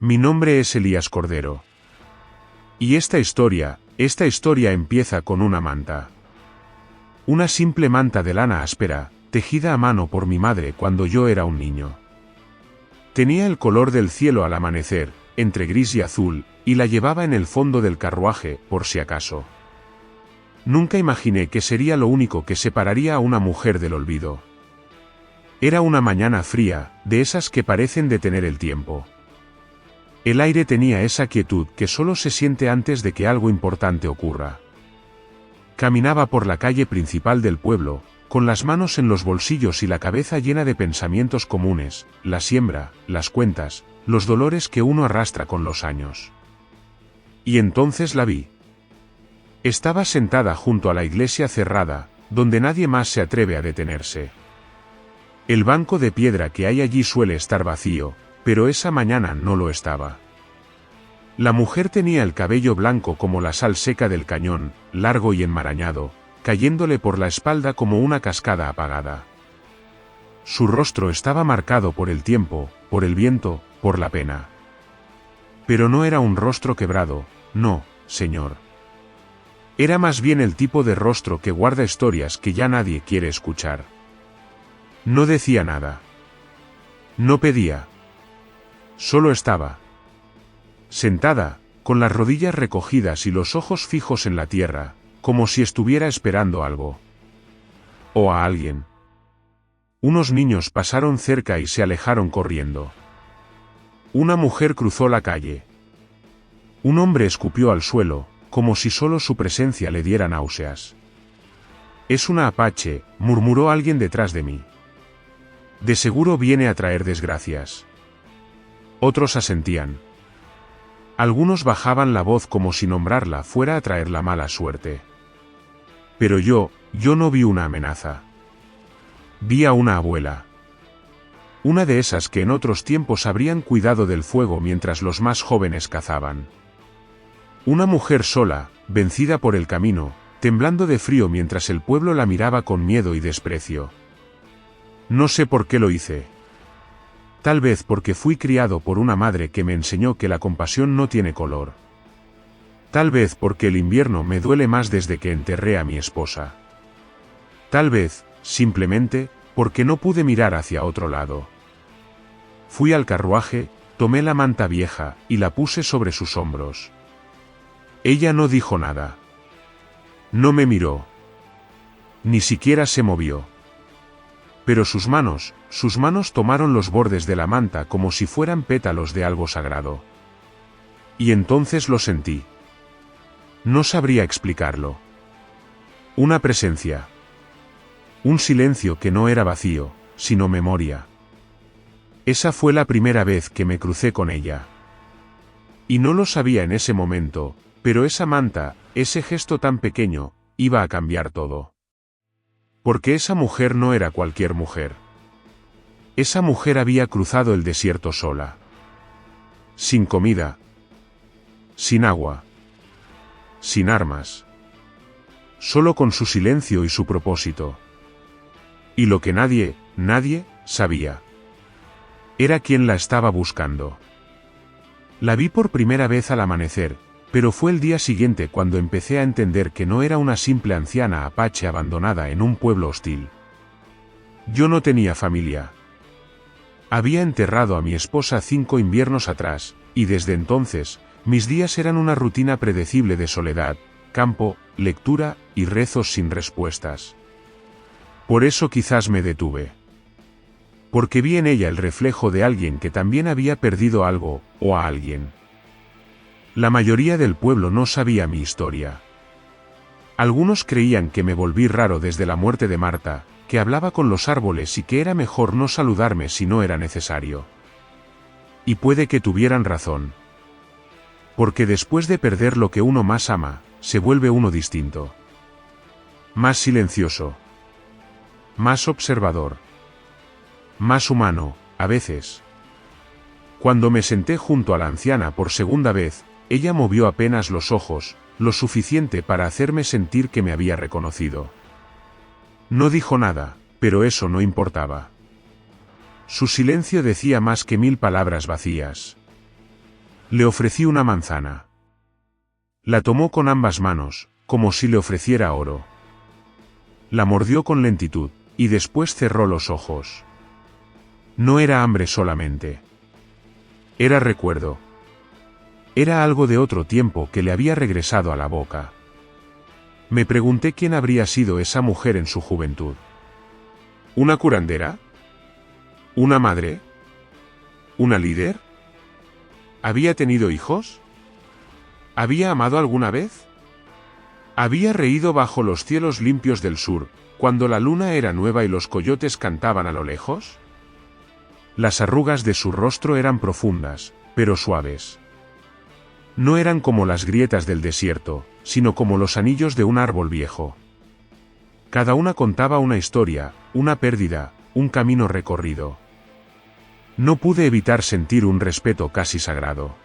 Mi nombre es Elías Cordero. Y esta historia empieza con una manta. Una simple manta de lana áspera, tejida a mano por mi madre cuando yo era un niño. Tenía el color del cielo al amanecer, entre gris y azul, y la llevaba en el fondo del carruaje, por si acaso. Nunca imaginé que sería lo único que separaría a una mujer del olvido. Era una mañana fría, de esas que parecen detener el tiempo. El aire tenía esa quietud que solo se siente antes de que algo importante ocurra. Caminaba por la calle principal del pueblo, con las manos en los bolsillos y la cabeza llena de pensamientos comunes, la siembra, las cuentas, los dolores que uno arrastra con los años. Y entonces la vi. Estaba sentada junto a la iglesia cerrada, donde nadie más se atreve a detenerse. El banco de piedra que hay allí suele estar vacío, pero esa mañana no lo estaba. La mujer tenía el cabello blanco como la sal seca del cañón, largo y enmarañado, cayéndole por la espalda como una cascada apagada. Su rostro estaba marcado por el tiempo, por el viento, por la pena. Pero no era un rostro quebrado, no, señor. Era más bien el tipo de rostro que guarda historias que ya nadie quiere escuchar. No decía nada. No pedía. Solo estaba. Sentada, con las rodillas recogidas y los ojos fijos en la tierra, como si estuviera esperando algo. O a alguien. Unos niños pasaron cerca y se alejaron corriendo. Una mujer cruzó la calle. Un hombre escupió al suelo, como si solo su presencia le diera náuseas. «Es una apache», murmuró alguien detrás de mí. «De seguro viene a traer desgracias». Otros asentían. Algunos bajaban la voz como si nombrarla fuera a traer la mala suerte. Pero yo no vi una amenaza. Vi a una abuela. Una de esas que en otros tiempos habrían cuidado del fuego mientras los más jóvenes cazaban. Una mujer sola, vencida por el camino, temblando de frío mientras el pueblo la miraba con miedo y desprecio. No sé por qué lo hice. Tal vez porque fui criado por una madre que me enseñó que la compasión no tiene color. Tal vez porque el invierno me duele más desde que enterré a mi esposa. Tal vez, simplemente, porque no pude mirar hacia otro lado. Fui al carruaje, tomé la manta vieja y la puse sobre sus hombros. Ella no dijo nada. No me miró. Ni siquiera se movió. Pero sus manos tomaron los bordes de la manta como si fueran pétalos de algo sagrado. Y entonces lo sentí. No sabría explicarlo. Una presencia. Un silencio que no era vacío, sino memoria. Esa fue la primera vez que me crucé con ella. Y no lo sabía en ese momento, pero esa manta, ese gesto tan pequeño, iba a cambiar todo. Porque esa mujer no era cualquier mujer. Esa mujer había cruzado el desierto sola. Sin comida. Sin agua. Sin armas. Solo con su silencio y su propósito. Y lo que nadie sabía. Era quien la estaba buscando. La vi por primera vez al amanecer, pero fue el día siguiente cuando empecé a entender que no era una simple anciana apache abandonada en un pueblo hostil. Yo no tenía familia. Había enterrado a mi esposa 5 inviernos atrás, y desde entonces, mis días eran una rutina predecible de soledad, campo, lectura y rezos sin respuestas. Por eso quizás me detuve. Porque vi en ella el reflejo de alguien que también había perdido algo, o a alguien. La mayoría del pueblo no sabía mi historia. Algunos creían que me volví raro desde la muerte de Marta, que hablaba con los árboles y que era mejor no saludarme si no era necesario. Y puede que tuvieran razón. Porque después de perder lo que uno más ama, se vuelve uno distinto. Más silencioso. Más observador. Más humano, a veces. Cuando me senté junto a la anciana por segunda vez, ella movió apenas los ojos, lo suficiente para hacerme sentir que me había reconocido. No dijo nada, pero eso no importaba. Su silencio decía más que 1000 palabras vacías. Le ofrecí una manzana. La tomó con ambas manos, como si le ofreciera oro. La mordió con lentitud, y después cerró los ojos. No era hambre solamente. Era recuerdo. Era algo de otro tiempo que le había regresado a la boca. Me pregunté quién habría sido esa mujer en su juventud. ¿Una curandera? ¿Una madre? ¿Una líder? ¿Había tenido hijos? ¿Había amado alguna vez? ¿Había reído bajo los cielos limpios del sur, cuando la luna era nueva y los coyotes cantaban a lo lejos? Las arrugas de su rostro eran profundas, pero suaves. No eran como las grietas del desierto, sino como los anillos de un árbol viejo. Cada una contaba una historia, una pérdida, un camino recorrido. No pude evitar sentir un respeto casi sagrado.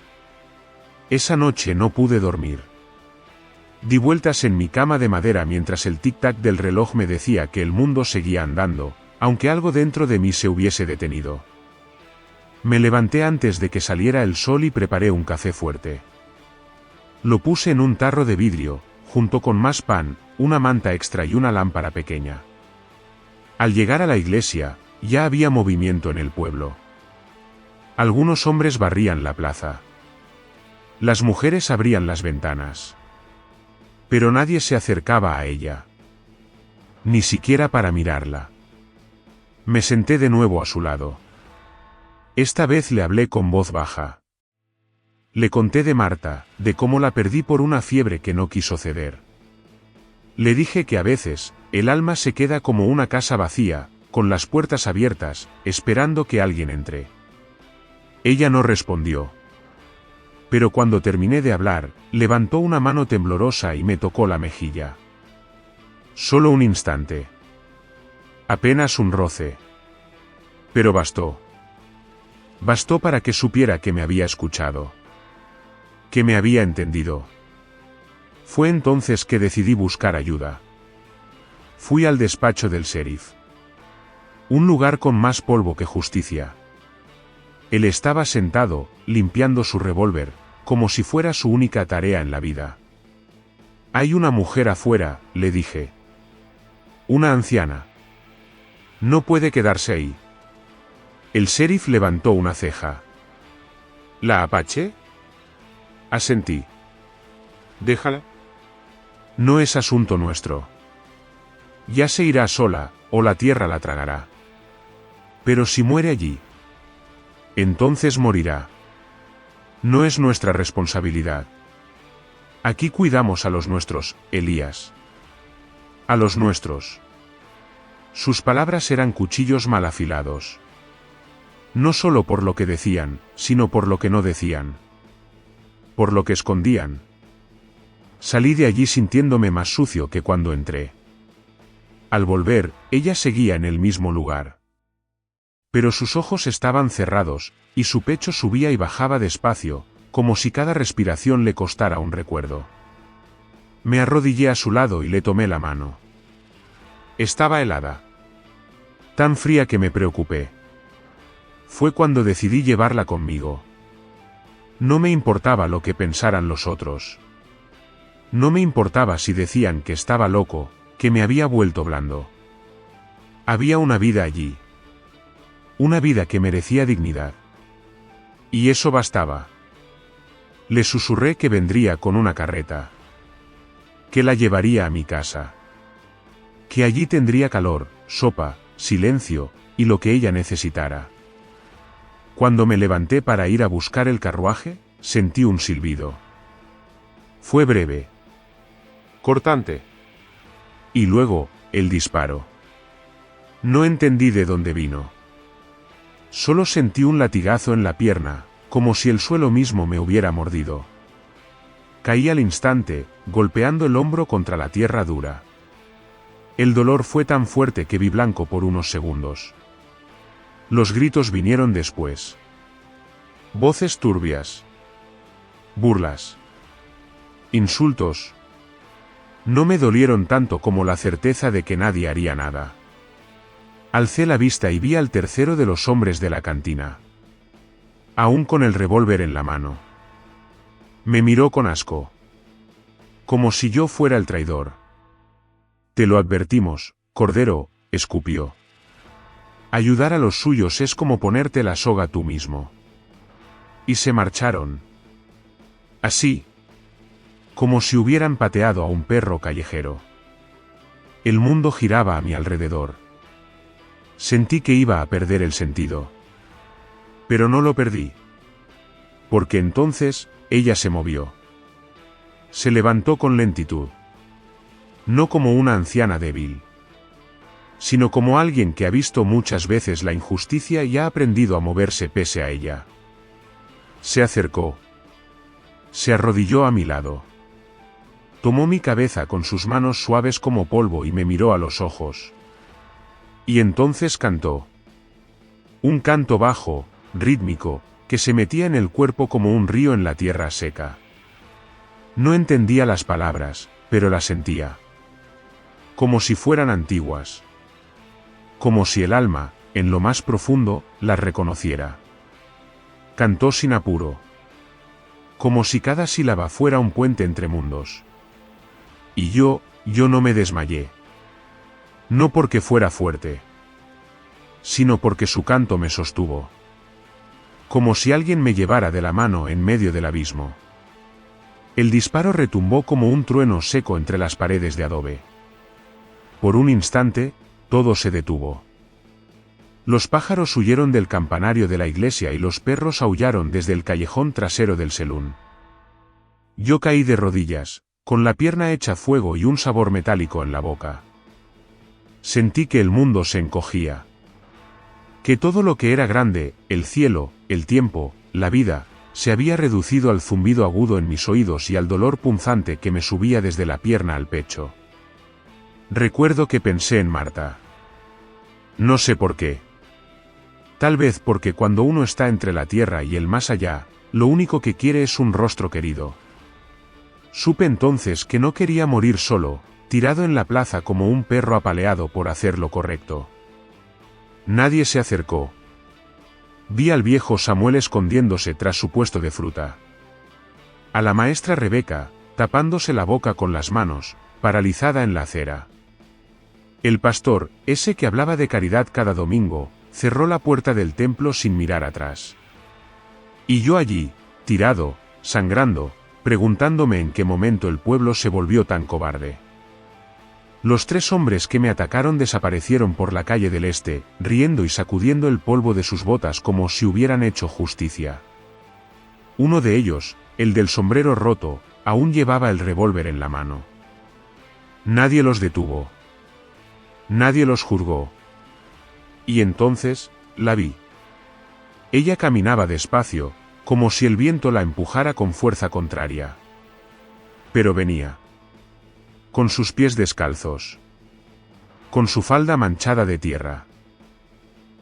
Esa noche no pude dormir. Di vueltas en mi cama de madera mientras el tic-tac del reloj me decía que el mundo seguía andando, aunque algo dentro de mí se hubiese detenido. Me levanté antes de que saliera el sol y preparé un café fuerte. Lo puse en un tarro de vidrio, junto con más pan, una manta extra y una lámpara pequeña. Al llegar a la iglesia, ya había movimiento en el pueblo. Algunos hombres barrían la plaza. Las mujeres abrían las ventanas. Pero nadie se acercaba a ella. Ni siquiera para mirarla. Me senté de nuevo a su lado. Esta vez le hablé con voz baja. Le conté de Marta, de cómo la perdí por una fiebre que no quiso ceder. Le dije que a veces, el alma se queda como una casa vacía, con las puertas abiertas, esperando que alguien entre. Ella no respondió. Pero cuando terminé de hablar, levantó una mano temblorosa y me tocó la mejilla. Solo un instante. Apenas un roce. Pero bastó. Bastó para que supiera que me había escuchado. Que me había entendido. Fue entonces que decidí buscar ayuda. Fui al despacho del sheriff. Un lugar con más polvo que justicia. Él estaba sentado, limpiando su revólver, como si fuera su única tarea en la vida. Hay una mujer afuera, le dije. Una anciana. No puede quedarse ahí. El sheriff levantó una ceja. ¿La Apache? Asentí. Déjala. No es asunto nuestro. Ya se irá sola, o la tierra la tragará. Pero si muere allí, entonces morirá. No es nuestra responsabilidad. Aquí cuidamos a los nuestros, Elías. A los nuestros. Sus palabras eran cuchillos mal afilados. No solo por lo que decían, sino por lo que no decían. Por lo que escondían. Salí de allí sintiéndome más sucio que cuando entré. Al volver, ella seguía en el mismo lugar. Pero sus ojos estaban cerrados, y su pecho subía y bajaba despacio, como si cada respiración le costara un recuerdo. Me arrodillé a su lado y le tomé la mano. Estaba helada. Tan fría que me preocupé. Fue cuando decidí llevarla conmigo. No me importaba lo que pensaran los otros. No me importaba si decían que estaba loco, que me había vuelto blando. Había una vida allí. Una vida que merecía dignidad. Y eso bastaba. Le susurré que vendría con una carreta. Que la llevaría a mi casa. Que allí tendría calor, sopa, silencio, y lo que ella necesitara. Cuando me levanté para ir a buscar el carruaje, sentí un silbido. Fue breve. Cortante. Y luego, el disparo. No entendí de dónde vino. Solo sentí un latigazo en la pierna, como si el suelo mismo me hubiera mordido. Caí al instante, golpeando el hombro contra la tierra dura. El dolor fue tan fuerte que vi blanco por unos segundos. Los gritos vinieron después. Voces turbias. Burlas. Insultos. No me dolieron tanto como la certeza de que nadie haría nada. Alcé la vista y vi al tercero de los hombres de la cantina. Aún con el revólver en la mano. Me miró con asco. Como si yo fuera el traidor. Te lo advertimos, Cordero, escupió. Ayudar a los suyos es como ponerte la soga tú mismo. Y se marcharon. Así. Como si hubieran pateado a un perro callejero. El mundo giraba a mi alrededor. Sentí que iba a perder el sentido. Pero no lo perdí. Porque entonces, ella se movió. Se levantó con lentitud. No como una anciana débil, sino como alguien que ha visto muchas veces la injusticia y ha aprendido a moverse pese a ella. Se acercó. Se arrodilló a mi lado. Tomó mi cabeza con sus manos suaves como polvo y me miró a los ojos. Y entonces cantó. Un canto bajo, rítmico, que se metía en el cuerpo como un río en la tierra seca. No entendía las palabras, pero las sentía. Como si fueran antiguas. Como si el alma, en lo más profundo, las reconociera. Cantó sin apuro. Como si cada sílaba fuera un puente entre mundos. Y yo no me desmayé. No porque fuera fuerte, sino porque su canto me sostuvo. Como si alguien me llevara de la mano en medio del abismo. El disparo retumbó como un trueno seco entre las paredes de adobe. Por un instante, todo se detuvo. Los pájaros huyeron del campanario de la iglesia y los perros aullaron desde el callejón trasero del selún. Yo caí de rodillas, con la pierna hecha fuego y un sabor metálico en la boca. Sentí que el mundo se encogía. Que todo lo que era grande, el cielo, el tiempo, la vida, se había reducido al zumbido agudo en mis oídos y al dolor punzante que me subía desde la pierna al pecho. Recuerdo que pensé en Marta. No sé por qué. Tal vez porque cuando uno está entre la tierra y el más allá, lo único que quiere es un rostro querido. Supe entonces que no quería morir solo, tirado en la plaza como un perro apaleado por hacer lo correcto. Nadie se acercó. Vi al viejo Samuel escondiéndose tras su puesto de fruta. A la maestra Rebeca, tapándose la boca con las manos, paralizada en la acera. El pastor, ese que hablaba de caridad cada domingo, cerró la puerta del templo sin mirar atrás. Y yo allí, tirado, sangrando, preguntándome en qué momento el pueblo se volvió tan cobarde. Los 3 hombres que me atacaron desaparecieron por la calle del este, riendo y sacudiendo el polvo de sus botas como si hubieran hecho justicia. Uno de ellos, el del sombrero roto, aún llevaba el revólver en la mano. Nadie los detuvo. Nadie los juzgó. Y entonces, la vi. Ella caminaba despacio, como si el viento la empujara con fuerza contraria. Pero venía. Con sus pies descalzos. Con su falda manchada de tierra.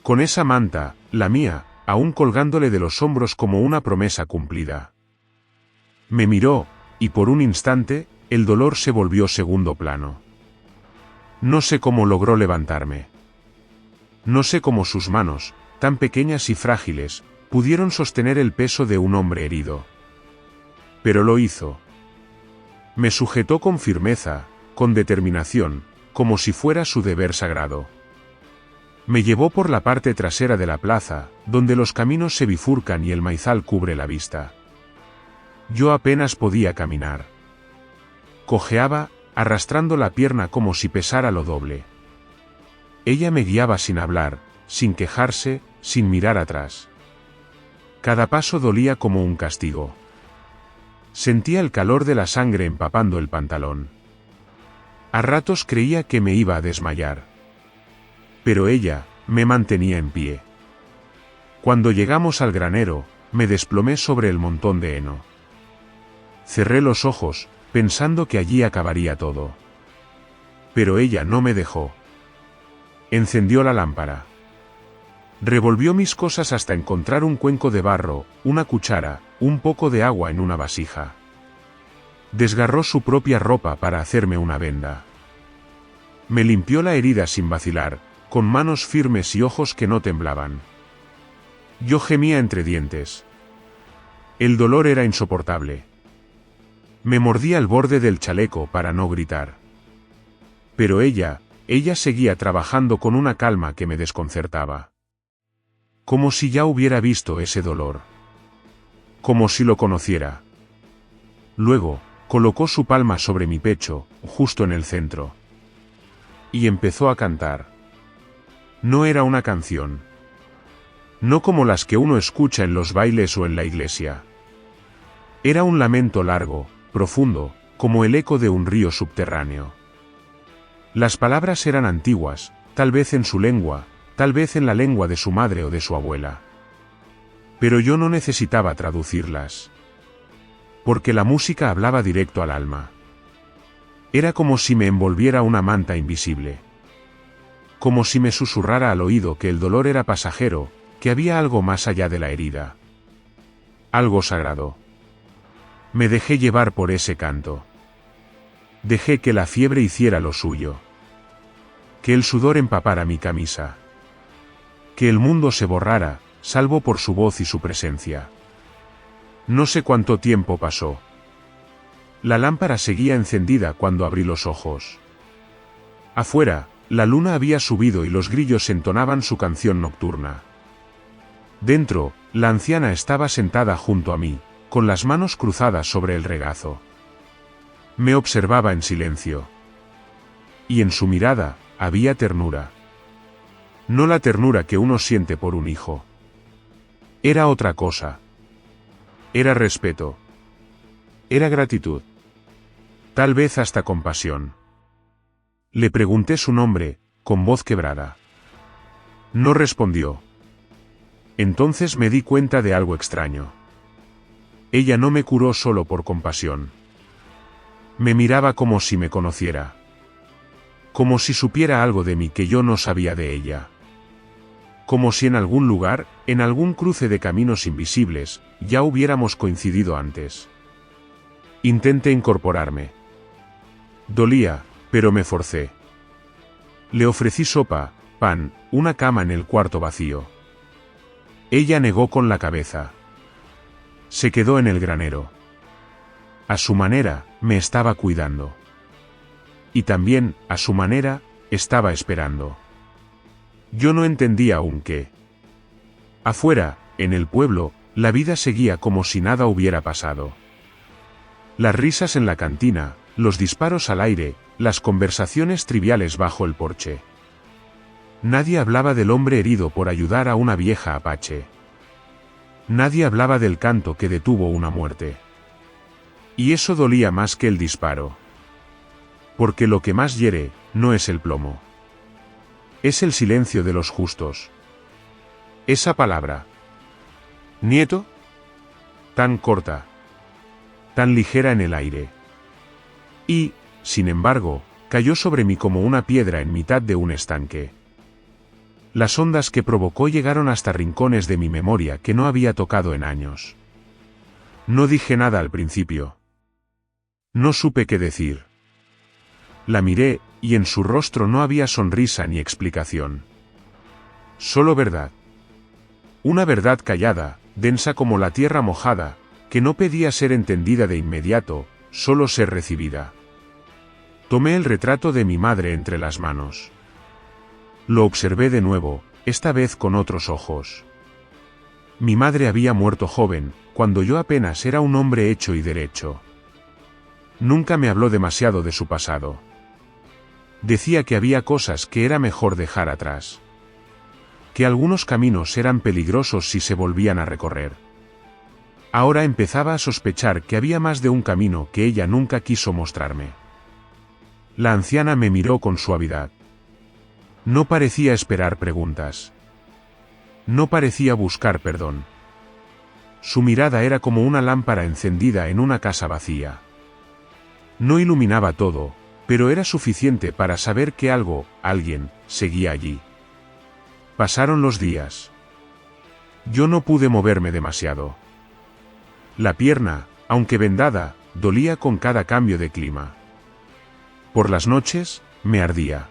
Con esa manta, la mía, aún colgándole de los hombros como una promesa cumplida. Me miró, y por un instante, el dolor se volvió segundo plano. No sé cómo logró levantarme. No sé cómo sus manos, tan pequeñas y frágiles, pudieron sostener el peso de un hombre herido. Pero lo hizo. Me sujetó con firmeza, con determinación, como si fuera su deber sagrado. Me llevó por la parte trasera de la plaza, donde los caminos se bifurcan y el maizal cubre la vista. Yo apenas podía caminar. Cojeaba, arrastrando la pierna como si pesara lo doble. Ella me guiaba sin hablar, sin quejarse, sin mirar atrás. Cada paso dolía como un castigo. Sentía el calor de la sangre empapando el pantalón. A ratos creía que me iba a desmayar. Pero ella, me mantenía en pie. Cuando llegamos al granero, me desplomé sobre el montón de heno. Cerré los ojos, pensando que allí acabaría todo. Pero ella no me dejó. Encendió la lámpara. Revolvió mis cosas hasta encontrar un cuenco de barro, una cuchara, un poco de agua en una vasija. Desgarró su propia ropa para hacerme una venda. Me limpió la herida sin vacilar, con manos firmes y ojos que no temblaban. Yo gemía entre dientes. El dolor era insoportable. Me mordía el borde del chaleco para no gritar. Pero ella seguía trabajando con una calma que me desconcertaba. Como si ya hubiera visto ese dolor. Como si lo conociera. Luego, colocó su palma sobre mi pecho, justo en el centro. Y empezó a cantar. No era una canción. No como las que uno escucha en los bailes o en la iglesia. Era un lamento largo, profundo, como el eco de un río subterráneo. Las palabras eran antiguas, tal vez en su lengua, tal vez en la lengua de su madre o de su abuela. Pero yo no necesitaba traducirlas. Porque la música hablaba directo al alma. Era como si me envolviera una manta invisible. Como si me susurrara al oído que el dolor era pasajero, que había algo más allá de la herida. Algo sagrado. Me dejé llevar por ese canto. Dejé que la fiebre hiciera lo suyo. Que el sudor empapara mi camisa. Que el mundo se borrara, salvo por su voz y su presencia. No sé cuánto tiempo pasó. La lámpara seguía encendida cuando abrí los ojos. Afuera, la luna había subido y los grillos entonaban su canción nocturna. Dentro, la anciana estaba sentada junto a mí, con las manos cruzadas sobre el regazo. Me observaba en silencio. Y en su mirada, había ternura. No la ternura que uno siente por un hijo. Era otra cosa. Era respeto. Era gratitud. Tal vez hasta compasión. Le pregunté su nombre, con voz quebrada. No respondió. Entonces me di cuenta de algo extraño. Ella no me curó solo por compasión. Me miraba como si me conociera. Como si supiera algo de mí que yo no sabía de ella. Como si en algún lugar, en algún cruce de caminos invisibles, ya hubiéramos coincidido antes. Intenté incorporarme. Dolía, pero me forcé. Le ofrecí sopa, pan, una cama en el cuarto vacío. Ella negó con la cabeza. Se quedó en el granero. A su manera, me estaba cuidando. Y también, a su manera, estaba esperando. Yo no entendía aún qué. Afuera, en el pueblo, la vida seguía como si nada hubiera pasado. Las risas en la cantina, los disparos al aire, las conversaciones triviales bajo el porche. Nadie hablaba del hombre herido por ayudar a una vieja apache. Nadie hablaba del canto que detuvo una muerte. Y eso dolía más que el disparo. Porque lo que más hiere, no es el plomo. Es el silencio de los justos. Esa palabra. Nieto. Tan corta. Tan ligera en el aire. Y, sin embargo, cayó sobre mí como una piedra en mitad de un estanque. Las ondas que provocó llegaron hasta rincones de mi memoria que no había tocado en años. No dije nada al principio. No supe qué decir. La miré, y en su rostro no había sonrisa ni explicación. Solo verdad. Una verdad callada, densa como la tierra mojada, que no pedía ser entendida de inmediato, solo ser recibida. Tomé el retrato de mi madre entre las manos. Lo observé de nuevo, esta vez con otros ojos. Mi madre había muerto joven, cuando yo apenas era un hombre hecho y derecho. Nunca me habló demasiado de su pasado. Decía que había cosas que era mejor dejar atrás. Que algunos caminos eran peligrosos si se volvían a recorrer. Ahora empezaba a sospechar que había más de un camino que ella nunca quiso mostrarme. La anciana me miró con suavidad. No parecía esperar preguntas. No parecía buscar perdón. Su mirada era como una lámpara encendida en una casa vacía. No iluminaba todo, pero era suficiente para saber que algo, alguien, seguía allí. Pasaron los días. Yo no pude moverme demasiado. La pierna, aunque vendada, dolía con cada cambio de clima. Por las noches, me ardía.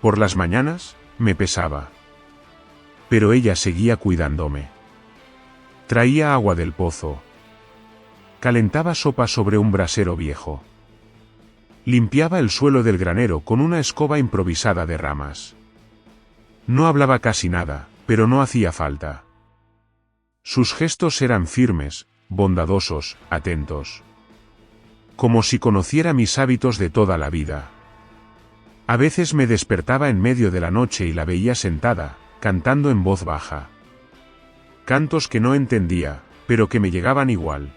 Por las mañanas, me pesaba. Pero ella seguía cuidándome. Traía agua del pozo. calentaba sopa sobre un brasero viejo. Limpiaba el suelo del granero con una escoba improvisada de ramas. No hablaba casi nada, pero no hacía falta. Sus gestos eran firmes, bondadosos, atentos. Como si conociera mis hábitos de toda la vida. A veces me despertaba en medio de la noche y la veía sentada, cantando en voz baja. Cantos que no entendía, pero que me llegaban igual.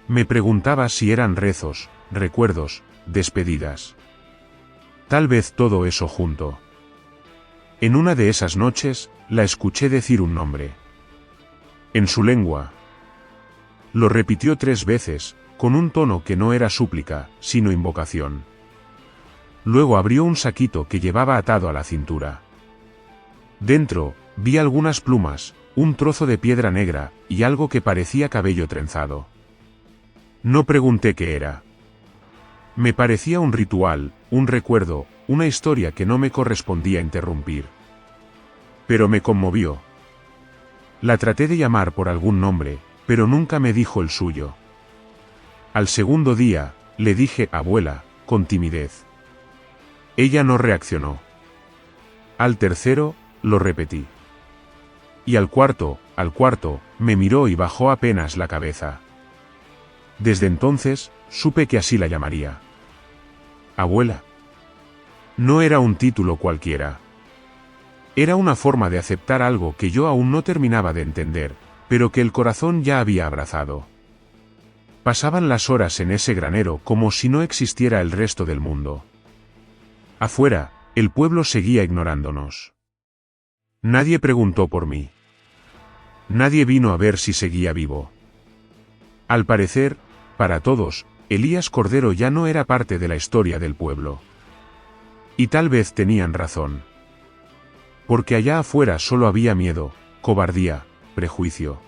Me preguntaba si eran rezos, recuerdos, despedidas. Tal vez todo eso junto. En una de esas noches, la escuché decir un nombre. En su lengua. Lo repitió 3 veces, con un tono que no era súplica, sino invocación. Luego abrió un saquito que llevaba atado a la cintura. Dentro, vi algunas plumas, un trozo de piedra negra, y algo que parecía cabello trenzado. No pregunté qué era. Me parecía un ritual, un recuerdo, una historia que no me correspondía interrumpir. Pero me conmovió. La traté de llamar por algún nombre, pero nunca me dijo el suyo. Al segundo día, le dije abuela, con timidez. Ella no reaccionó. Al tercero, lo repetí. Y al cuarto, me miró y bajó apenas la cabeza. Desde entonces, supe que así la llamaría. Abuela. No era un título cualquiera. Era una forma de aceptar algo que yo aún no terminaba de entender, pero que el corazón ya había abrazado. Pasaban las horas en ese granero como si no existiera el resto del mundo. Afuera, el pueblo seguía ignorándonos. Nadie preguntó por mí. Nadie vino a ver si seguía vivo. Al parecer, para todos, Elías Cordero ya no era parte de la historia del pueblo. Y tal vez tenían razón. Porque allá afuera solo había miedo, cobardía, prejuicio.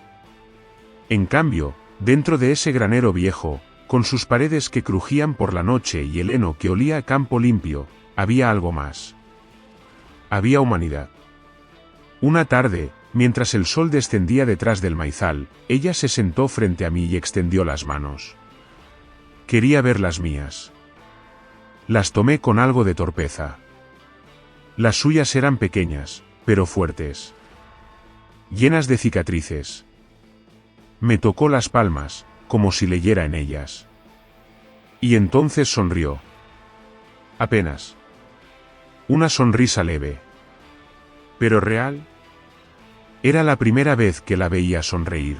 En cambio, dentro de ese granero viejo, con sus paredes que crujían por la noche y el heno que olía a campo limpio, había algo más. Había humanidad. Una tarde, mientras el sol descendía detrás del maizal, ella se sentó frente a mí y extendió las manos. Quería ver las mías. Las tomé con algo de torpeza. Las suyas eran pequeñas, pero fuertes. Llenas de cicatrices. Me tocó las palmas, como si leyera en ellas. Y entonces sonrió. Apenas. Una sonrisa leve. Pero real. Era la primera vez que la veía sonreír.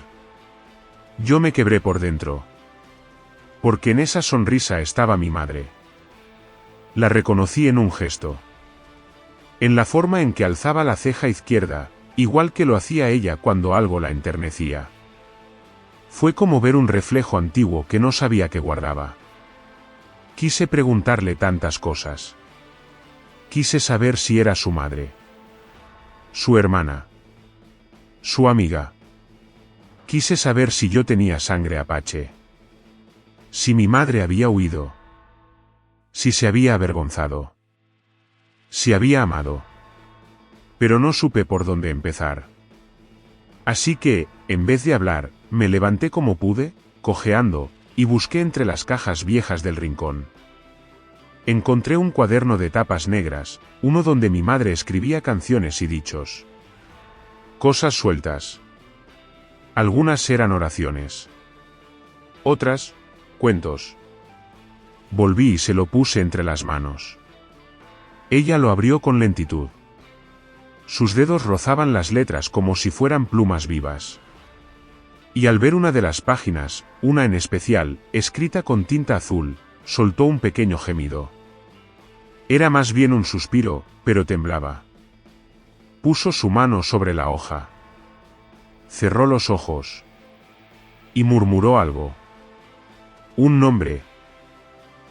Yo me quebré por dentro. Porque en esa sonrisa estaba mi madre. La reconocí en un gesto. En la forma en que alzaba la ceja izquierda, igual que lo hacía ella cuando algo la enternecía. Fue como ver un reflejo antiguo que no sabía que guardaba. Quise preguntarle tantas cosas. Quise saber si era su madre. Su hermana. Su amiga. Quise saber si yo tenía sangre apache. Si mi madre había huido. Si se había avergonzado. Si había amado. Pero no supe por dónde empezar. Así que, en vez de hablar, me levanté como pude, cojeando, y busqué entre las cajas viejas del rincón. Encontré un cuaderno de tapas negras, uno donde mi madre escribía canciones y dichos. Cosas sueltas. Algunas eran oraciones. Otras, cuentos. Volví y se lo puse entre las manos. Ella lo abrió con lentitud. Sus dedos rozaban las letras como si fueran plumas vivas. Y al ver una de las páginas, una en especial, escrita con tinta azul, soltó un pequeño gemido. Era más bien un suspiro, pero temblaba. Puso su mano sobre la hoja. Cerró los ojos. Y murmuró algo. Un nombre.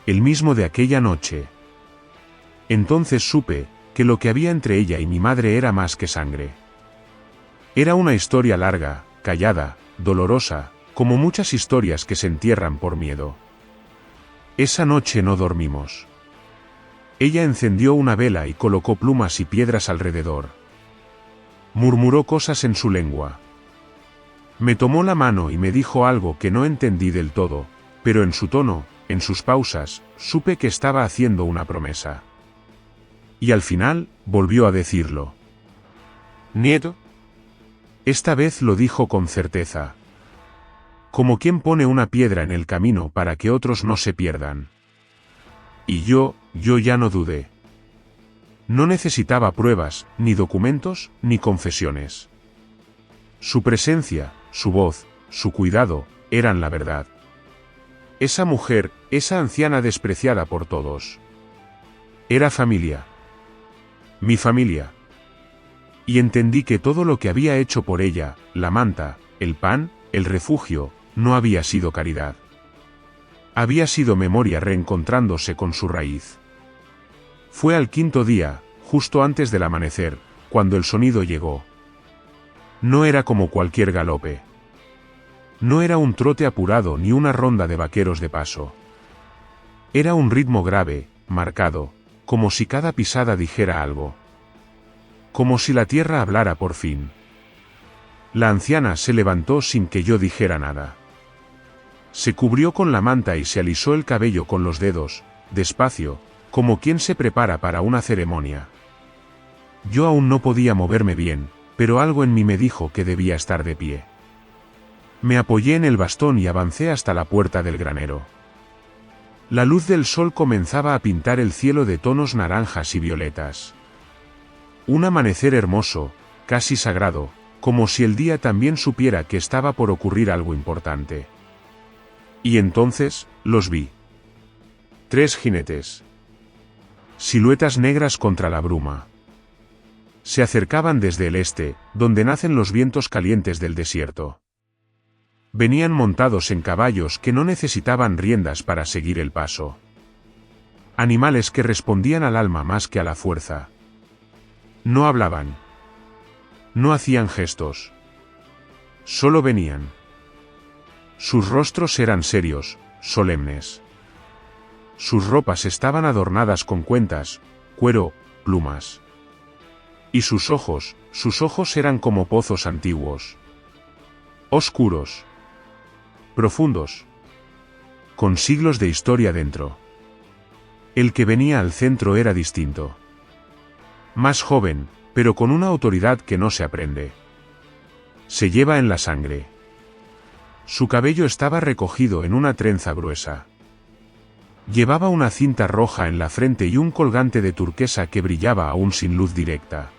El mismo de aquella noche. Entonces supe que lo que había entre ella y mi madre era más que sangre. Era una historia larga, callada, dolorosa, como muchas historias que se entierran por miedo. Esa noche no dormimos. Ella encendió una vela y colocó plumas y piedras alrededor. Murmuró cosas en su lengua. Me tomó la mano y me dijo algo que no entendí del todo, pero en su tono, en sus pausas, supe que estaba haciendo una promesa. Y al final, volvió a decirlo. «Nieto». Esta vez lo dijo con certeza. Como quien pone una piedra en el camino para que otros no se pierdan. Y yo ya no dudé. No necesitaba pruebas, ni documentos, ni confesiones. Su presencia, su voz, su cuidado, eran la verdad. Esa mujer, esa anciana despreciada por todos. Era familia. Mi familia. Y entendí que todo lo que había hecho por ella, la manta, el pan, el refugio, no había sido caridad. Había sido memoria reencontrándose con su raíz. Fue al quinto día, justo antes del amanecer, cuando el sonido llegó. No era como cualquier galope. No era un trote apurado ni una ronda de vaqueros de paso. Era un ritmo grave, marcado, como si cada pisada dijera algo. Como si la tierra hablara por fin. La anciana se levantó sin que yo dijera nada. Se cubrió con la manta y se alisó el cabello con los dedos, despacio, como quien se prepara para una ceremonia. Yo aún no podía moverme bien, pero algo en mí me dijo que debía estar de pie. Me apoyé en el bastón y avancé hasta la puerta del granero. La luz del sol comenzaba a pintar el cielo de tonos naranjas y violetas. Un amanecer hermoso, casi sagrado, como si el día también supiera que estaba por ocurrir algo importante. Y entonces, los vi. 3 jinetes. Siluetas negras contra la bruma. Se acercaban desde el este, donde nacen los vientos calientes del desierto. Venían montados en caballos que no necesitaban riendas para seguir el paso. Animales que respondían al alma más que a la fuerza. No hablaban. No hacían gestos. Solo venían. Sus rostros eran serios, solemnes. Sus ropas estaban adornadas con cuentas, cuero, plumas. Y sus ojos eran como pozos antiguos. Oscuros. Profundos. Con siglos de historia dentro. El que venía al centro era distinto. Más joven, pero con una autoridad que no se aprende. Se lleva en la sangre. Su cabello estaba recogido en una trenza gruesa. Llevaba una cinta roja en la frente y un colgante de turquesa que brillaba aún sin luz directa.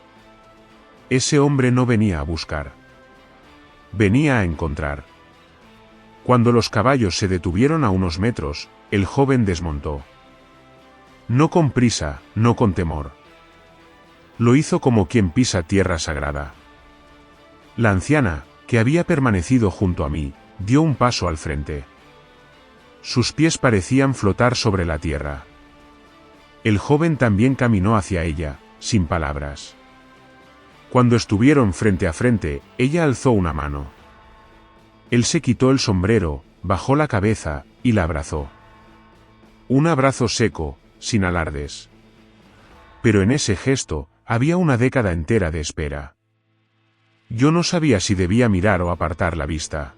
Ese hombre no venía a buscar. Venía a encontrar. Cuando los caballos se detuvieron a unos metros, el joven desmontó. No con prisa, no con temor. Lo hizo como quien pisa tierra sagrada. La anciana, que había permanecido junto a mí, dio un paso al frente. Sus pies parecían flotar sobre la tierra. El joven también caminó hacia ella, sin palabras. Cuando estuvieron frente a frente, ella alzó una mano. Él se quitó el sombrero, bajó la cabeza, y la abrazó. Un abrazo seco, sin alardes. Pero en ese gesto, había una década entera de espera. Yo no sabía si debía mirar o apartar la vista.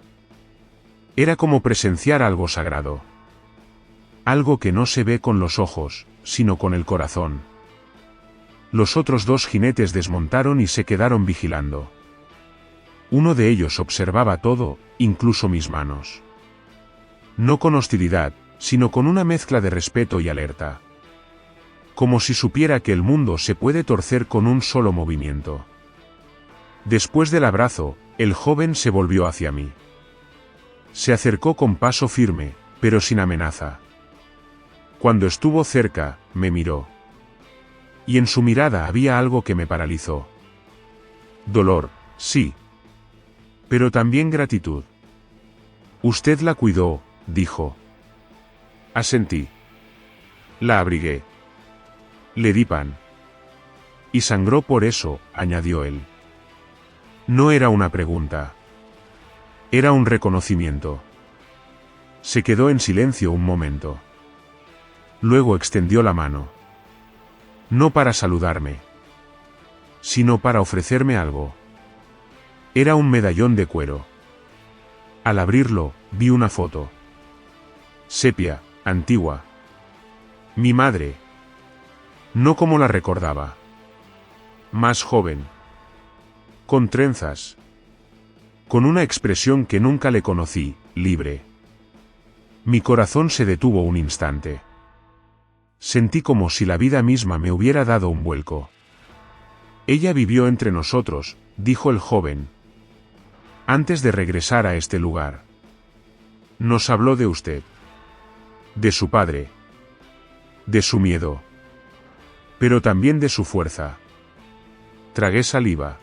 Era como presenciar algo sagrado. Algo que no se ve con los ojos, sino con el corazón. Los otros 2 jinetes desmontaron y se quedaron vigilando. Uno de ellos observaba todo, incluso mis manos. No con hostilidad, sino con una mezcla de respeto y alerta. Como si supiera que el mundo se puede torcer con un solo movimiento. Después del abrazo, el joven se volvió hacia mí. Se acercó con paso firme, pero sin amenaza. Cuando estuvo cerca, me miró. Y en su mirada había algo que me paralizó. Dolor, sí. Pero también gratitud. Usted la cuidó, dijo. Asentí. La abrigué. Le di pan. Y sangró por eso, añadió él. No era una pregunta. Era un reconocimiento. Se quedó en silencio un momento. Luego extendió la mano. No para saludarme, sino para ofrecerme algo. Era un medallón de cuero. Al abrirlo, vi una foto. Sepia, antigua. Mi madre. No como la recordaba. Más joven. Con trenzas. Con una expresión que nunca le conocí, libre. Mi corazón se detuvo un instante. Sentí como si la vida misma me hubiera dado un vuelco. Ella vivió entre nosotros, dijo el joven, antes de regresar a este lugar. Nos habló de usted. De su padre. De su miedo. Pero también de su fuerza. Tragué saliva.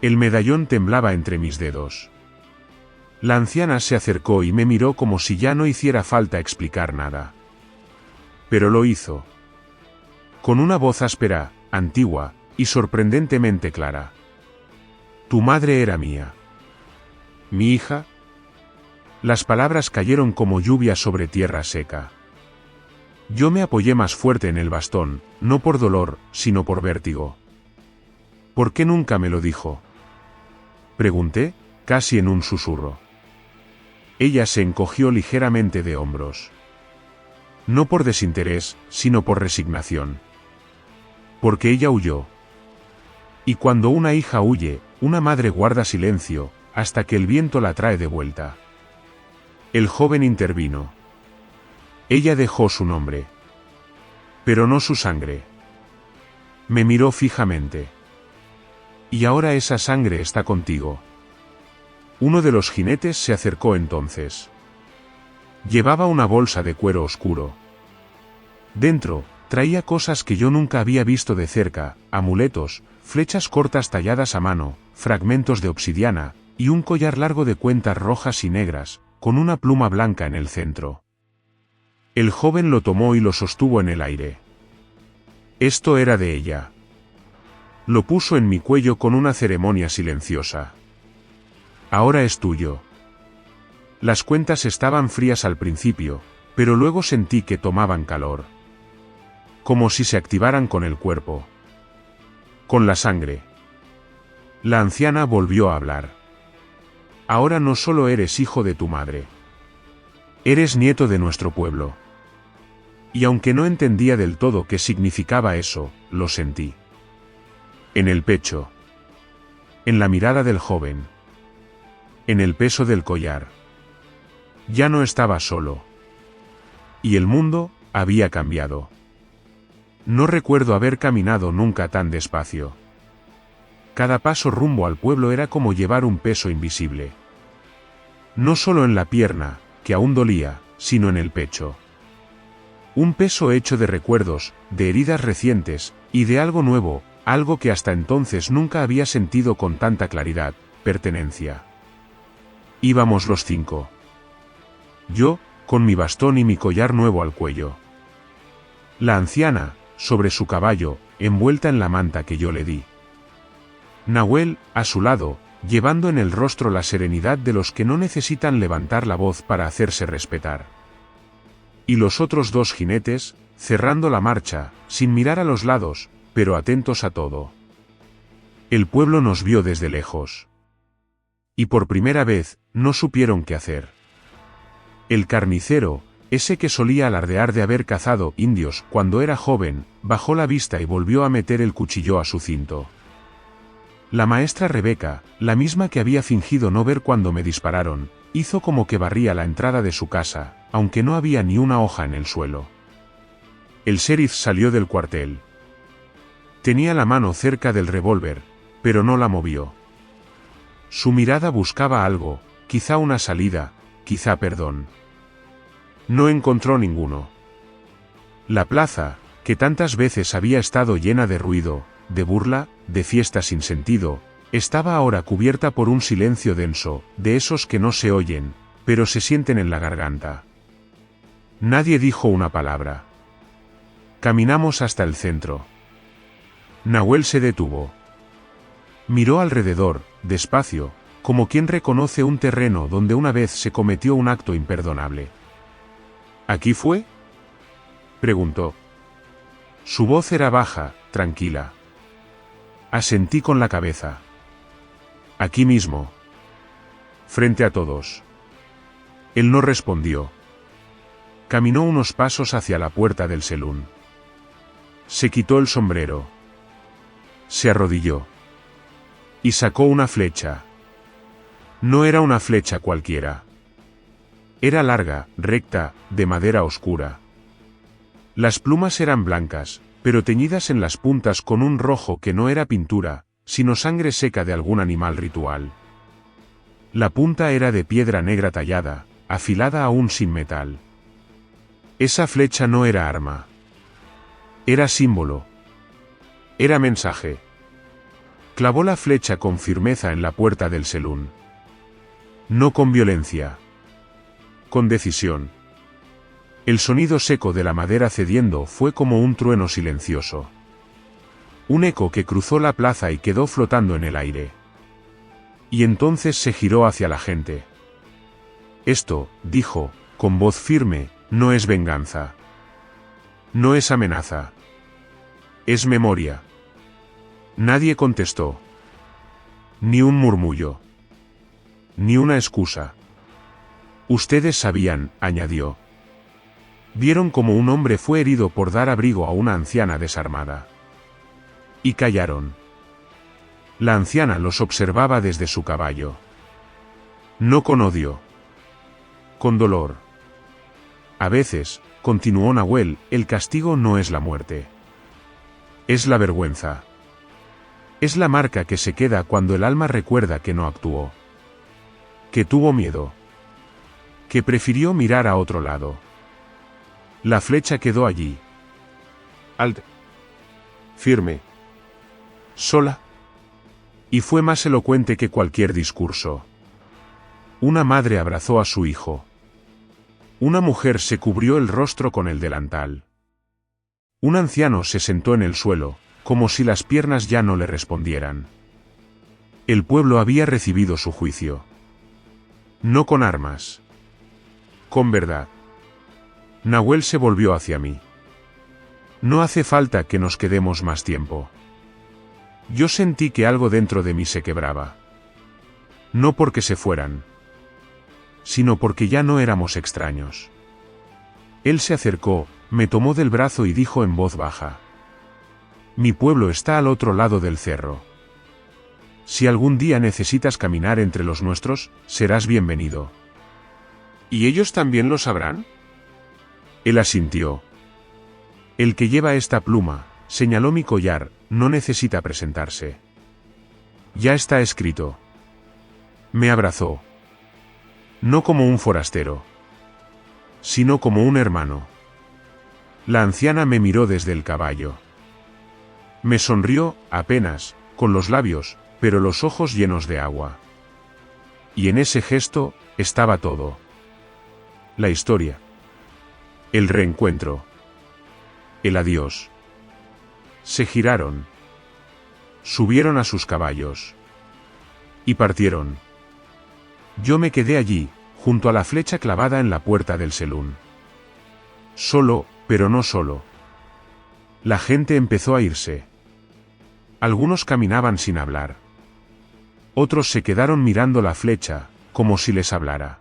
El medallón temblaba entre mis dedos. La anciana se acercó y me miró como si ya no hiciera falta explicar nada. Pero lo hizo. Con una voz áspera, antigua, y sorprendentemente clara. Tu madre era mía. ¿Mi hija? Las palabras cayeron como lluvia sobre tierra seca. Yo me apoyé más fuerte en el bastón, no por dolor, sino por vértigo. ¿Por qué nunca me lo dijo? Pregunté, casi en un susurro. Ella se encogió ligeramente de hombros. No por desinterés, sino por resignación. Porque ella huyó. Y cuando una hija huye, una madre guarda silencio, hasta que el viento la trae de vuelta. El joven intervino. Ella dejó su nombre. Pero no su sangre. Me miró fijamente. Y ahora esa sangre está contigo. Uno de los jinetes se acercó entonces. Llevaba una bolsa de cuero oscuro. Dentro, traía cosas que yo nunca había visto de cerca, amuletos, flechas cortas talladas a mano, fragmentos de obsidiana, y un collar largo de cuentas rojas y negras, con una pluma blanca en el centro. El joven lo tomó y lo sostuvo en el aire. Esto era de ella. Lo puso en mi cuello con una ceremonia silenciosa. Ahora es tuyo. Las cuentas estaban frías al principio, pero luego sentí que tomaban calor. Como si se activaran con el cuerpo. Con la sangre. La anciana volvió a hablar. Ahora no solo eres hijo de tu madre. Eres nieto de nuestro pueblo. Y aunque no entendía del todo qué significaba eso, lo sentí. En el pecho. En la mirada del joven. En el peso del collar. Ya no estaba solo. Y el mundo había cambiado. No recuerdo haber caminado nunca tan despacio. Cada paso rumbo al pueblo era como llevar un peso invisible. No solo en la pierna, que aún dolía, sino en el pecho. Un peso hecho de recuerdos, de heridas recientes, y de algo nuevo, algo que hasta entonces nunca había sentido con tanta claridad, pertenencia. Íbamos los 5. Yo, con mi bastón y mi collar nuevo al cuello. La anciana, sobre su caballo, envuelta en la manta que yo le di. Nahuel, a su lado, llevando en el rostro la serenidad de los que no necesitan levantar la voz para hacerse respetar. Y los otros 2 jinetes, cerrando la marcha, sin mirar a los lados, pero atentos a todo. El pueblo nos vio desde lejos. Y por primera vez, no supieron qué hacer. El carnicero, ese que solía alardear de haber cazado indios cuando era joven, bajó la vista y volvió a meter el cuchillo a su cinto. La maestra Rebeca, la misma que había fingido no ver cuando me dispararon, hizo como que barría la entrada de su casa, aunque no había ni una hoja en el suelo. El sheriff salió del cuartel. Tenía la mano cerca del revólver, pero no la movió. Su mirada buscaba algo, quizá una salida, quizá perdón. No encontró ninguno. La plaza, que tantas veces había estado llena de ruido, de burla, de fiesta sin sentido, estaba ahora cubierta por un silencio denso, de esos que no se oyen, pero se sienten en la garganta. Nadie dijo una palabra. Caminamos hasta el centro. Nahuel se detuvo. Miró alrededor, despacio, como quien reconoce un terreno donde una vez se cometió un acto imperdonable. ¿Aquí fue?, preguntó. Su voz era baja, tranquila. Asentí con la cabeza. Aquí mismo. frente a todos. Él no respondió. Caminó unos pasos hacia la puerta del selún. Se quitó el sombrero. Se arrodilló. Y sacó una flecha. No era una flecha cualquiera. Era larga, recta, de madera oscura. Las plumas eran blancas, pero teñidas en las puntas con un rojo que no era pintura, sino sangre seca de algún animal ritual. La punta era de piedra negra tallada, afilada aún sin metal. Esa flecha no era arma. Era símbolo. Era mensaje. Clavó la flecha con firmeza en la puerta del selún. No con violencia. Con decisión. El sonido seco de la madera cediendo fue como un trueno silencioso. Un eco que cruzó la plaza y quedó flotando en el aire. Y entonces se giró hacia la gente. Esto, dijo, con voz firme, no es venganza. No es amenaza. Es memoria. Nadie contestó. Ni un murmullo. Ni una excusa. Ustedes sabían, añadió. Vieron cómo un hombre fue herido por dar abrigo a una anciana desarmada. Y callaron. La anciana los observaba desde su caballo. No con odio. Con dolor. A veces, continuó Nahuel, el castigo no es la muerte. Es la vergüenza. Es la marca que se queda cuando el alma recuerda que no actuó. Que tuvo miedo. Que prefirió mirar a otro lado. La flecha quedó allí. Alta. Firme. Sola. Y fue más elocuente que cualquier discurso. Una madre abrazó a su hijo. Una mujer se cubrió el rostro con el delantal. Un anciano se sentó en el suelo, como si las piernas ya no le respondieran. El pueblo había recibido su juicio. No con armas. Con verdad. Nahuel se volvió hacia mí. No hace falta que nos quedemos más tiempo. Yo sentí que algo dentro de mí se quebraba. No porque se fueran, sino porque ya no éramos extraños. Él se acercó, me tomó del brazo y dijo en voz baja: Mi pueblo está al otro lado del cerro. Si algún día necesitas caminar entre los nuestros, serás bienvenido. ¿Y ellos también lo sabrán? Él asintió. El que lleva esta pluma, señaló mi collar, no necesita presentarse. Ya está escrito. Me abrazó. No como un forastero, sino como un hermano. La anciana me miró desde el caballo. Me sonrió, apenas, con los labios, pero los ojos llenos de agua. Y en ese gesto, estaba todo. La historia. El reencuentro. El adiós. Se giraron. Subieron a sus caballos. Y partieron. Yo me quedé allí, junto a la flecha clavada en la puerta del selún. Solo, pero no solo. La gente empezó a irse. Algunos caminaban sin hablar. Otros se quedaron mirando la flecha, como si les hablara.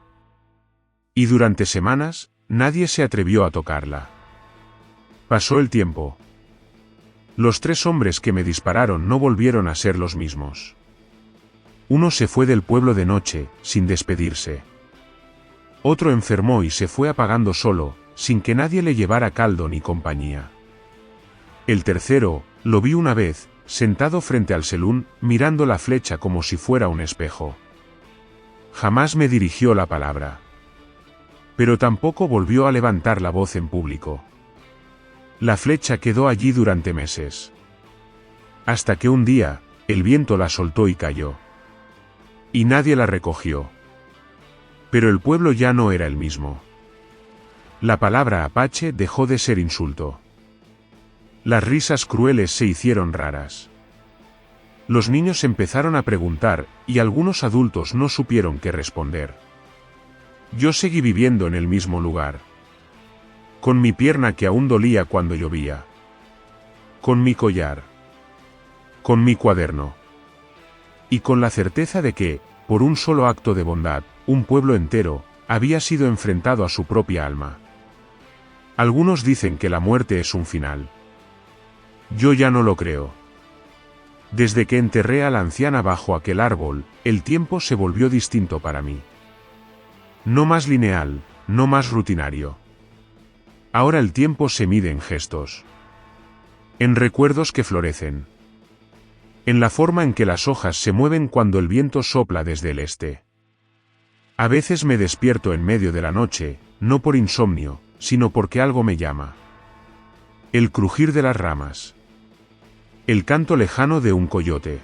Y durante semanas, nadie se atrevió a tocarla. Pasó el tiempo. Los 3 hombres que me dispararon no volvieron a ser los mismos. Uno se fue del pueblo de noche, sin despedirse. Otro enfermó y se fue apagando solo, sin que nadie le llevara caldo ni compañía. El tercero, lo vi una vez, sentado frente al selún, mirando la flecha como si fuera un espejo. Jamás me dirigió la palabra. Pero tampoco volvió a levantar la voz en público. La flecha quedó allí durante meses. Hasta que un día, el viento la soltó y cayó. Y nadie la recogió. Pero el pueblo ya no era el mismo. La palabra apache dejó de ser insulto. Las risas crueles se hicieron raras. Los niños empezaron a preguntar, y algunos adultos no supieron qué responder. Yo seguí viviendo en el mismo lugar. Con mi pierna que aún dolía cuando llovía. Con mi collar. Con mi cuaderno. Y con la certeza de que, por un solo acto de bondad, un pueblo entero había sido enfrentado a su propia alma. Algunos dicen que la muerte es un final. Yo ya no lo creo. Desde que enterré a la anciana bajo aquel árbol, el tiempo se volvió distinto para mí. No más lineal, no más rutinario. Ahora el tiempo se mide en gestos. En recuerdos que florecen. En la forma en que las hojas se mueven cuando el viento sopla desde el este. A veces me despierto en medio de la noche, no por insomnio, sino porque algo me llama. El crujir de las ramas. El canto lejano de un coyote.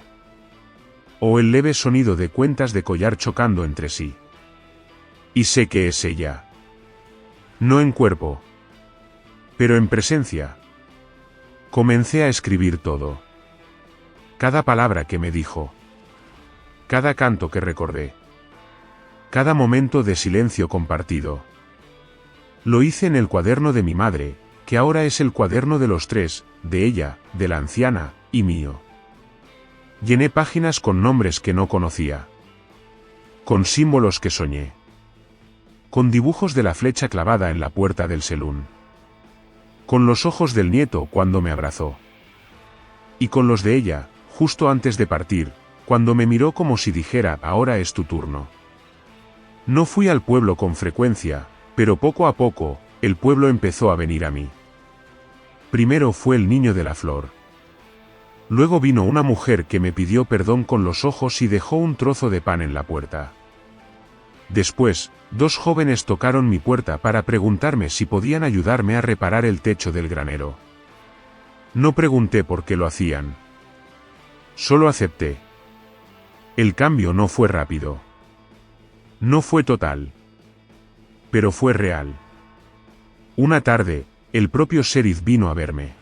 O el leve sonido de cuentas de collar chocando entre sí. Y sé que es ella. No en cuerpo, pero en presencia. Comencé a escribir todo. Cada palabra que me dijo. Cada canto que recordé. Cada momento de silencio compartido. Lo hice en el cuaderno de mi madre, que ahora es el cuaderno de los tres, de ella, de la anciana, y mío. Llené páginas con nombres que no conocía. Con símbolos que soñé. Con dibujos de la flecha clavada en la puerta del selún. Con los ojos del nieto cuando me abrazó. Y con los de ella, justo antes de partir, cuando me miró como si dijera, ahora es tu turno. No fui al pueblo con frecuencia, pero poco a poco, el pueblo empezó a venir a mí. Primero fue el niño de la flor. Luego vino una mujer que me pidió perdón con los ojos y dejó un trozo de pan en la puerta. Después, dos jóvenes tocaron mi puerta para preguntarme si podían ayudarme a reparar el techo del granero. No pregunté por qué lo hacían. Solo acepté. El cambio no fue rápido. No fue total. Pero fue real. Una tarde, el propio sheriff vino a verme.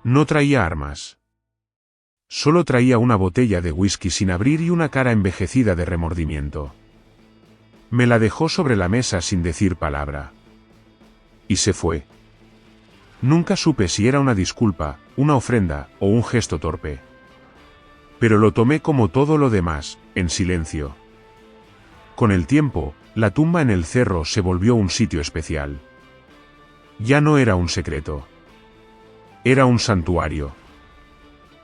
No traía armas. Solo traía una botella de whisky sin abrir y una cara envejecida de remordimiento. Me la dejó sobre la mesa sin decir palabra. Y se fue. Nunca supe si era una disculpa, una ofrenda, o un gesto torpe. Pero lo tomé como todo lo demás, en silencio. Con el tiempo, la tumba en el cerro se volvió un sitio especial. Ya no era un secreto. Era un santuario.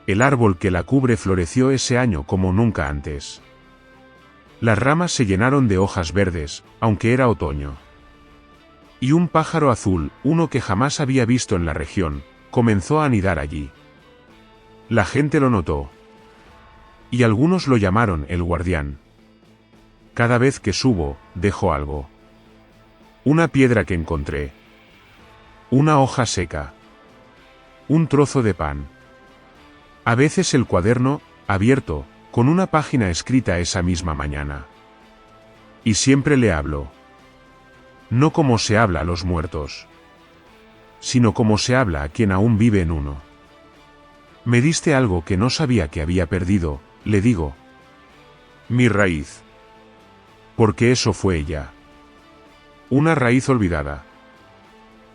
El árbol que la cubre floreció ese año como nunca antes. Las ramas se llenaron de hojas verdes, aunque era otoño. Y un pájaro azul, uno que jamás había visto en la región, comenzó a anidar allí. La gente lo notó. Y algunos lo llamaron el guardián. Cada vez que subo, dejo algo. Una piedra que encontré. Una hoja seca. Un trozo de pan. A veces el cuaderno, abierto, con una página escrita esa misma mañana. Y siempre le hablo. No como se habla a los muertos, sino como se habla a quien aún vive en uno. Me diste algo que no sabía que había perdido, le digo. Mi raíz. Porque eso fue ella. Una raíz olvidada.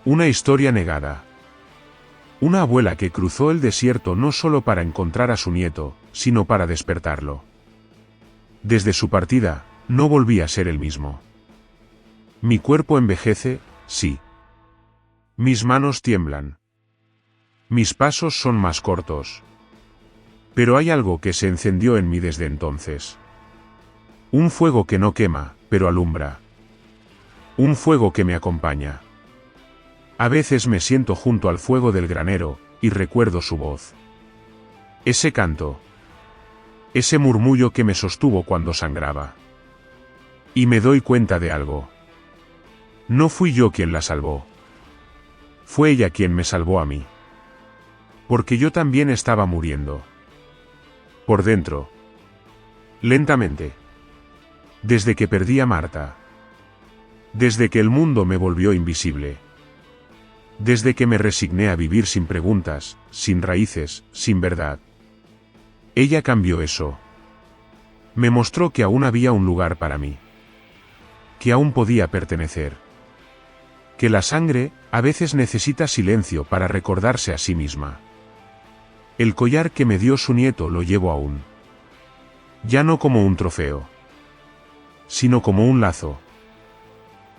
Una historia negada. Una abuela que cruzó el desierto no solo para encontrar a su nieto, sino para despertarlo. Desde su partida, no volví a ser el mismo. Mi cuerpo envejece, sí. Mis manos tiemblan. Mis pasos son más cortos. Pero hay algo que se encendió en mí desde entonces. Un fuego que no quema, pero alumbra. Un fuego que me acompaña. A veces me siento junto al fuego del granero, y recuerdo su voz. Ese canto. Ese murmullo que me sostuvo cuando sangraba. Y me doy cuenta de algo. No fui yo quien la salvó. Fue ella quien me salvó a mí. Porque yo también estaba muriendo. Por dentro. Lentamente. Desde que perdí a Marta. Desde que el mundo me volvió invisible. Desde que me resigné a vivir sin preguntas, sin raíces, sin verdad. Ella cambió eso. Me mostró que aún había un lugar para mí. Que aún podía pertenecer. Que la sangre, a veces necesita silencio para recordarse a sí misma. El collar que me dio su nieto lo llevo aún. Ya no como un trofeo, sino como un lazo.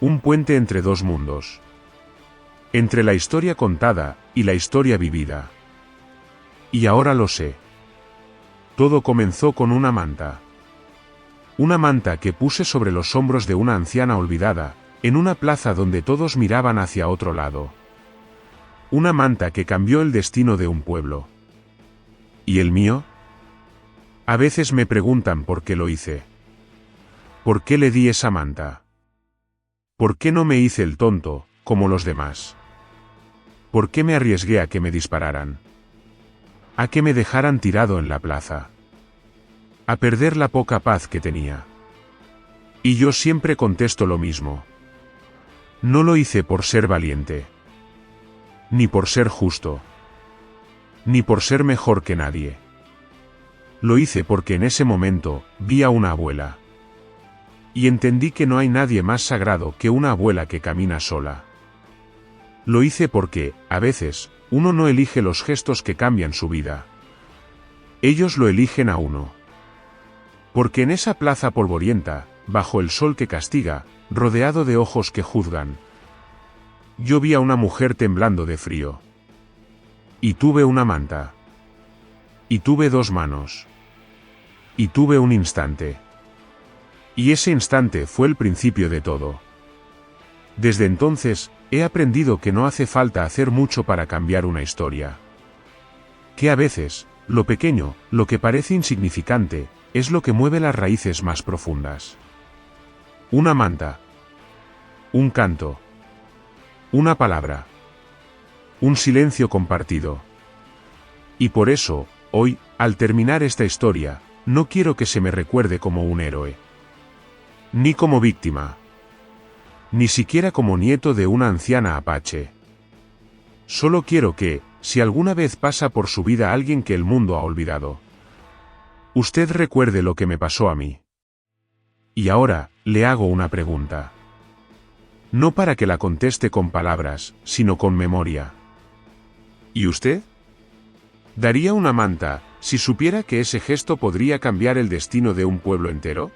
Un puente entre dos mundos. Entre la historia contada y la historia vivida. Y ahora lo sé. Todo comenzó con una manta. Una manta que puse sobre los hombros de una anciana olvidada, en una plaza donde todos miraban hacia otro lado. Una manta que cambió el destino de un pueblo. ¿Y el mío? A veces me preguntan por qué lo hice. ¿Por qué le di esa manta? ¿Por qué no me hice el tonto, como los demás? ¿Por qué me arriesgué a que me dispararan? A que me dejaran tirado en la plaza. A perder la poca paz que tenía. Y yo siempre contesto lo mismo. No lo hice por ser valiente. Ni por ser justo. Ni por ser mejor que nadie. Lo hice porque en ese momento vi a una abuela. Y entendí que no hay nadie más sagrado que una abuela que camina sola. Lo hice porque, a veces, uno no elige los gestos que cambian su vida. Ellos lo eligen a uno. Porque en esa plaza polvorienta, bajo el sol que castiga, rodeado de ojos que juzgan, yo vi a una mujer temblando de frío. Y tuve una manta. Y tuve dos manos. Y tuve un instante. Y ese instante fue el principio de todo. Desde entonces, he aprendido que no hace falta hacer mucho para cambiar una historia. Que a veces, lo pequeño, lo que parece insignificante, es lo que mueve las raíces más profundas. Una manta. Un canto. Una palabra. Un silencio compartido. Y por eso, hoy, al terminar esta historia, no quiero que se me recuerde como un héroe. Ni como víctima. Ni siquiera como nieto de una anciana apache. Solo quiero que, si alguna vez pasa por su vida alguien que el mundo ha olvidado, usted recuerde lo que me pasó a mí. Y ahora, le hago una pregunta. No para que la conteste con palabras, sino con memoria. ¿Y usted? ¿Daría una manta, si supiera que ese gesto podría cambiar el destino de un pueblo entero?